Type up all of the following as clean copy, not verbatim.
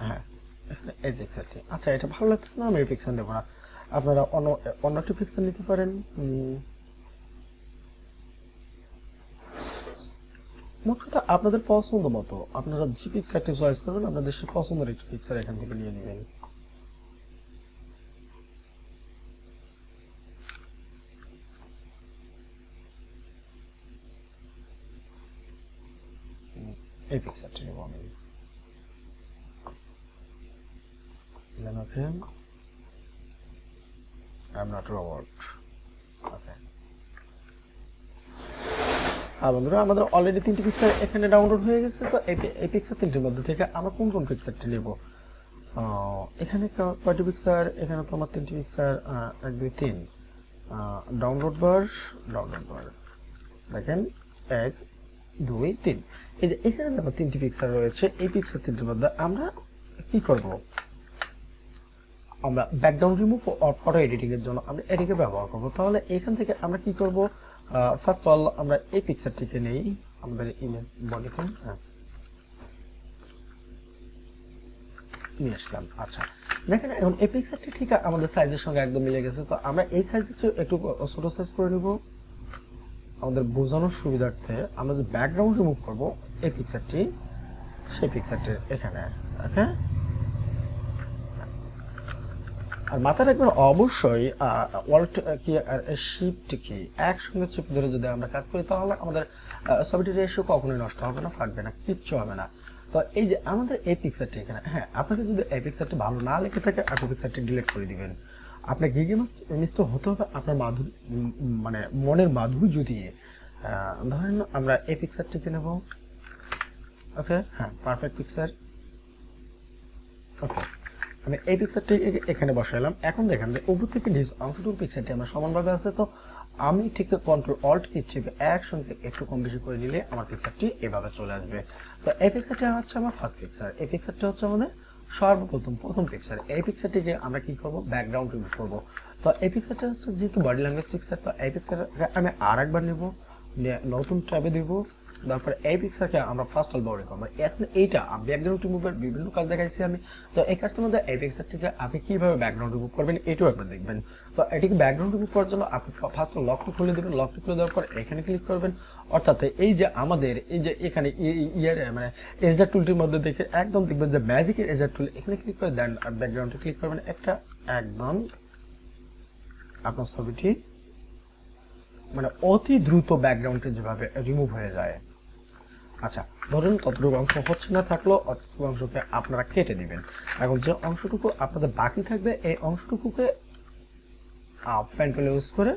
হ্যাঁ, এখানে এই পিকচারটি। আচ্ছা, এটা ভালো লাগতেছে না, আমি এই পিকচার নেব না। আপনারা অন্য অন্য একটা পিকচার নিতে পারেন। মোট কথা আপনাদের পছন্দ মতো আপনারা যে পিকচারটি চয়েস করবেন, আপনাদের সে পছন্দের একটি পিকচার এখান থেকে নিয়ে নেবেন। এই পিকচারটি নেব আমি। ওকে, আই এম নট রোবট। ওকে, বন্ধুরা, আমাদের অলরেডি 3টি পিকচার এখানে ডাউনলোড হয়ে গেছে। তো এই পিকচার 3টির মধ্যে থেকে আমরা কোন কোন পিকচারটি নেব? এখানে কয়টি পিকচার? এখানে তো আমার 3টি পিকচার, 1 2 3। ডাউনলোড বার দেখেন, 1 2 3। এই যে এখানে যে আমার 3টি পিকচার রয়েছে, এই পিকচার 3টির মধ্যে আমরা কি করব? আমরা ব্যাকগ্রাউন্ড রিমুভ ও ফটো এডিটিং এর জন্য আমরা এটিকে ব্যবহার করব। তাহলে এখান থেকে আমরা কি করব? ফার্স্ট অল আমরা এই পিকচারটিকে নেই আমাদের ইমেজ বডিতে, নিয়ে আসলাম। আচ্ছা, দেখেন এখন এই পিকচারটি ঠিক আমাদের সাইজের সঙ্গে একদম মিলে গেছে। তো আমরা এই সাইজের চেয়ে একটু ছোট সাইজ করে নিব আমাদের বোঝানোর সুবিধার্থে। আমরা যে ব্যাকগ্রাউন্ড রিমুভ করব এই পিকচারটি, সেই পিকচারটি এখানে। ওকে, আর মাথায় রাখবেন অবশ্যই অল্ট কি আর শিফট কি একসঙ্গে চেপে ধরে যদি আমরা কাজ করি, তাহলে আমাদের ছবিটির রেশিও কখনোই নষ্ট হবে না, ফাটবে না, কিচ্ছু হবে না। তো এই যে আমাদের এই পিকচারটি এখানে, হ্যাঁ, আপনাকে যদি এই পিকচারটি ভালো না লেগে থাকে, আপনি পিকচারটি ডিলিট করে দিবেন। আপনার গিগে মিস্টেক হতে হবে আপনার মাধুরী, মানে মনের মাধুর্য দিয়ে। ধরেন আমরা এই পিকচারটিকে নেব। ওকে, হ্যাঁ, পারফেক্ট পিকচার। ওকে, আমি এই পিকচারটি এখানে বসাইলাম। এখন দেখেন যে উপর থেকে নিচ অংশটুকু পিকচারটি আমার সমানভাবে আছে। তো আমি ঠিক কন্ট্রোল অল্ট কি চেপে একসঙ্গে একটু কম বেশি করে নিলে আমার পিকচারটি এভাবে চলে আসবে। তো এই পিকচারটি হচ্ছে আমার ফার্স্ট পিকচার। এই পিকচারটি হচ্ছে আমাদের প্রথম পিকচার। এই পিকচারটিকে আমরা কি করব? ব্যাকগ্রাউন্ড রিমুভ করব। তো এই পিকচারটা হচ্ছে যেহেতু বডি ল্যাঙ্গুয়েজ পিকচার, তো এই পিকচারকে আমি আরেকবার নেব, নতুন ট্যাবে দিব। তারপরে এই পিকচারকে আমরা ফার্স্ট অল বড় করবো। এখন এইটা ব্যাকগ্রাউন্ড রিমুভের বিভিন্ন কাজ দেখাইছি আমি। তো এই কাজটার মধ্যে এই পিকচারটিকে আপনি কিভাবে ব্যাকগ্রাউন্ড রিমুভ করবেন এটাও একবার দেখবেন। তো এটিকে ব্যাকগ্রাউন্ড রিমুভ করার জন্য আপনি ফার্স্ট লকটি খুলে দেবেন। লকটি খুলে দেওয়ার পর এখানে ক্লিক করবেন। অর্থাৎ এই যে আমাদের এই যে এখানে মানে এজের টুলটির মধ্যে দেখে একদম দেখবেন যে ম্যাজিকের এজের টুল, এখানে ক্লিক করে দেন আর ব্যাকগ্রাউন্ডে ক্লিক করবেন। একটা একদম আপনার ছবিটি মানে অতি দ্রুত ব্যাকগ্রাউন্ডে যেভাবে রিমুভ হয়ে যায়। আচ্ছা, ধরুন ততটুকু অংশ হচ্ছে না, থাকলো অতটুকু অংশকে আপনারা কেটে দিবেন। এখন যে অংশটুকু আপনাদের বাকি থাকবে, এই অংশটুকুকে পেন টুল ইউজ করে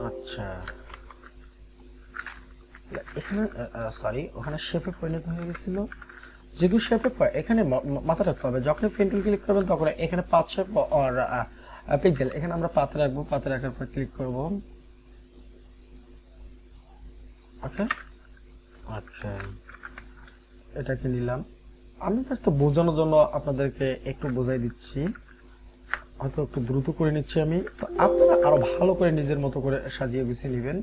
আচ্ছা, এখানে সরি, ওখানে শেপে পরিণত হয়ে গেছিল। যেহেতু শেপে এখানে মাথা রাখতে হবে। যখন পেন টুল ক্লিক করবেন তখন এখানে পাথ শেপ আর পিক্সেল, এখানে আমরা পাথে রাখবো। পাথে রাখার পর ক্লিক করব। ওকে, আচ্ছা, এটাকে নিলাম। আমি জাস্ট বোঝানোর জন্য আপনাদেরকে একটু বোঝাই দিচ্ছি, হয়তো একটু দ্রুত করে নিচ্ছি আমি। তো আপনারা আরো ভালো করে নিজের মতো করে সাজিয়ে গুছিয়ে নেবেন।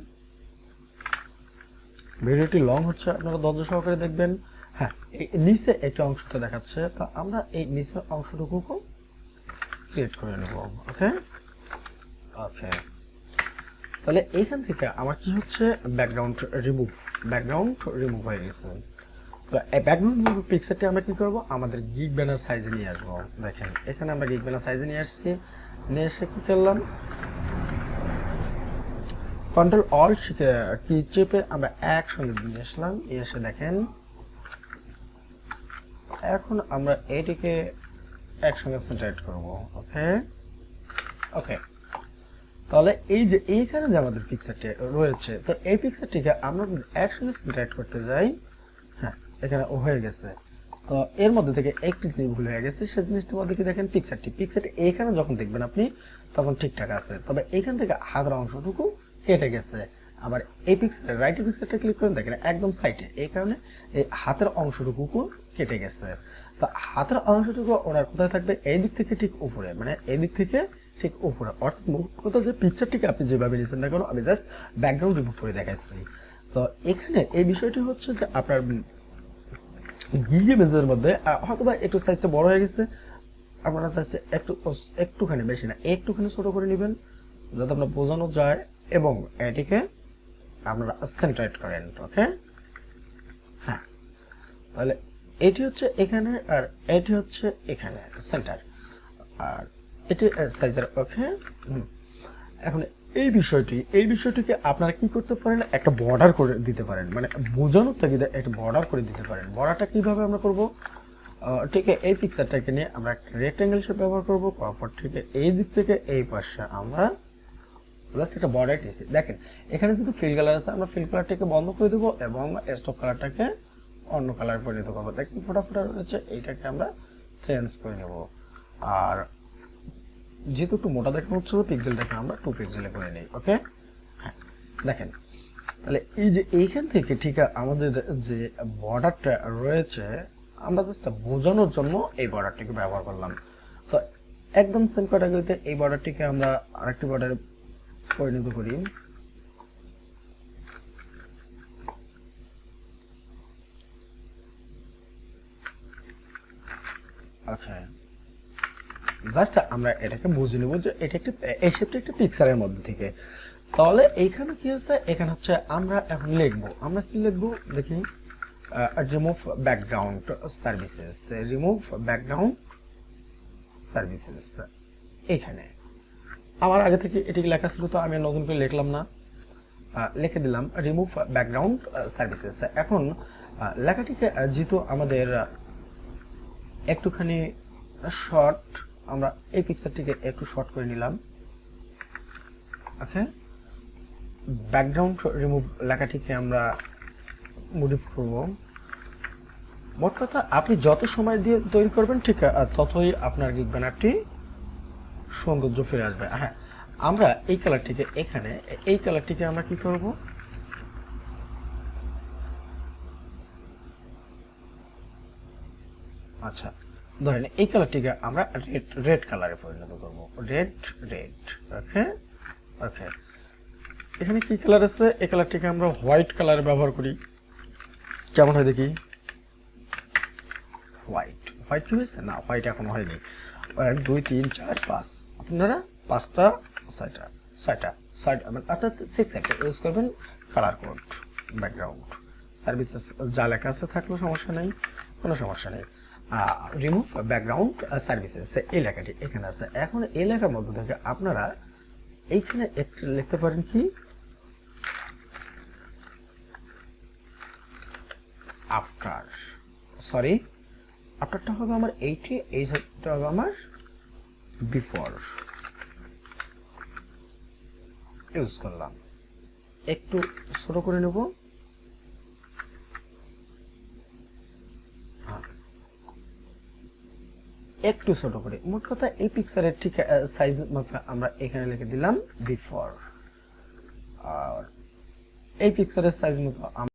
ভিডিওটি লং হচ্ছে, আপনারা ধৈর্য সহকারে দেখবেন। হ্যাঁ, এই নিচে একটা অংশটা দেখাচ্ছে, তো আমরা এই নিচের অংশটুকু ক্রিয়েট করে নেব। ওকে ওকে, তাহলে এইখান থেকে আমার কি হচ্ছে? ব্যাকগ্রাউন্ড রিমুভ হয়ে গেছে। তো এই ব্যাকগ্রাউন্ড রিমুভ পিকচারটি আমরা কি করব? আমাদের গিগ ব্যানার সাইজে নিয়ে আসবো। দেখেন এখানে আমরা গিগ ব্যানার সাইজে নিয়ে আসছি। নিয়ে এসে কি করলাম? কন্ট্রোল অল্ট কি চেপে আমরা একসঙ্গে নিয়ে আসলাম। এসে দেখেন এখন আমরা এটিকে একসঙ্গে সেন্টারেট করব। ওকে ওকে, তাহলে এই যে এইখানে যে আমাদের পিকচারটি রয়েছে, তো এই পিকচারটিকে আমরা একসঙ্গে সেন্টারেট করতে যাই। হ্যাঁ, এখানে হয়ে গেছে। তো এর মধ্যে থেকে একটি জিনিস ভুল হয়ে গেছে, সেই জিনিসটার মধ্যে কি দেখেন পিকচারটি এখানে যখন দেখবেন আপনি তখন ঠিকঠাক আছে, তবে এখান থেকে হাতের অংশটুকু কেটে গেছে। আবার এই পিকচারে রাইটের পিকচারটা ক্লিক করেন, দেখেন একদম সাইডে, এই কারণে এই হাতের অংশটুকু কেটে গেছে। তো হাতের অংশটুকু ওনার কোথায় থাকবে, এই দিক থেকে ঠিক উপরে, মানে এই দিক থেকে ঠিক উপরে, অর্থাৎ কথা যে পিকচারটিকে আপনি যেভাবে নিয়েছেন না কেন, আমি জাস্ট ব্যাকগ্রাউন্ড রিমুভ করে দেখাচ্ছি। তো এখানে এই বিষয়টি হচ্ছে যে আপনার গিগে মেজের মধ্যে হয়তো বা একটু সাইজটা বড় হয়ে গেছে, আপনারা সাইজটা একটুখানি বেশি না একটুখানি ছোট করে নেবেন যাতে আপনার বোঝানো যায়, এবং এটিকে আপনারা সেন্টারেট করেন। ওকে, হ্যাঁ, তাহলে এটি হচ্ছে এখানে আর এটি হচ্ছে এখানে সেন্টার, আর এটি সাইজের। ওকে, এখন এই বিষয়টিকে আপনারা কি করতে পারেন, একটা বর্ডার করে দিতে পারেন, মানে বোঝানোর তাগিদে একটা বর্ডার করে দিতে পারেন। বর্ডারটা কিভাবে আমরা করব, ঠিক আছে, এই পিকচারটাকে নিয়ে আমরা একটা রেক্ট্যাঙ্গেল শেপ ব্যবহার করব, পরপর থেকে এই দিক থেকে এই পাশে আমরা জাস্ট একটা বর্ডার টেছি। দেখেন এখানে যেহেতু ফিল কালার আছে, আমরা ফিল কালারটাকে বন্ধ করে দেবো এবং স্টক কালারটাকে অন্য কালার পরিণত করবো। দেখেন ফোটা রয়েছে, এইটাকে আমরা চেঞ্জ করে নেব। আর যেহেতু একটু মোটা দেখা হচ্ছে, পিক্সেলটাকে আমরা 2 পিক্সেলে করে নিই। ওকে, হ্যাঁ, দেখেন তাহলে এই যে এইখান থেকে ঠিক আমাদের যে বর্ডারটা রয়েছে, আমরা জাস্ট বোঝানোর জন্য এই বর্ডারটিকে ব্যবহার করলাম। তো একদম সেম ক্যাটাগরিতে এই বর্ডারটিকে আমরা আরেকটি বর্ডারে পরিণত করি। ওকে, জাস্ট আমরা এটাকে বুঝে নেব যে এটা একটা এই শেপটা একটা পিকচারের মধ্যে থেকে। তাহলে এইখানে কি আছে, এখানে হচ্ছে আমরা এখন লিখবো, আমরা কি লিখবো দেখি, remove background services, remove background services. এখানে আমার আগে থেকে এটি লেখা ছিল, তো আমি নতুন করে লিখলাম না, লিখে দিলাম রিমুভ ব্যাকগ্রাউন্ড সার্ভিসেস। এখন লেখাটিকে যেহেতু আমাদের একটুখানি শর্ট, আমরা এই পিকচারটিকে একটু শর্ট করে নিলাম। ওকে, ব্যাকগ্রাউন্ড রিমুভ লেখাটিকে আমরা মডিফাই করব। মোট কথা আপনি যত সময় দিয়ে তৈরি করবেন ঠিক ততই আপনার গিগ ব্যানারটি সৌন্দর্য ফিরে আসবে। হ্যাঁ, আমরা এই কালারটিকে এখানে এই কালারটিকে আমরা কি করব, আচ্ছা ধরেন এই কালারটিকে আমরা রেড কালারে পরিণত করব, রেড। ওকে, ওকে, এখানে কি কালার আছে, এই কালারটিকে আমরা হোয়াইট কালারে ব্যবহার করি, কেমন হয় দেখি। হোয়াইট কি হয়েছে না, হোয়াইট এখন হয়নি। 1 2 3 4 5, আপনারা 5টা 6টা মানে অর্থাৎ 6 একটা ইউজ করবেন। কালার কোড ব্যাকগ্রাউন্ড সার্ভিসেস যা লেখা আছে থাকলেও সমস্যা নেই, কোনো সমস্যা নেই। রিমুভ ব্যাকগ্রাউন্ড সার্ভিসেস এই লেখাটি এখানে আছে। এখন এই লেখার মধ্যে থেকে আপনারা এইখানে লিখতে পারেন কি, আফটার, সরি আফটারটা হবে আমার এইটি, এই সাইডটা হবে আমার বিফোর। ইউজ করলাম, একটু ছোট করে নেব, একটু ছোট করে। মোট কথা এই পিকচারের ঠিক সাইজ আমরা এখানে লিখে দিলাম বিফোর, আর এই পিকচারের সাইজ মতো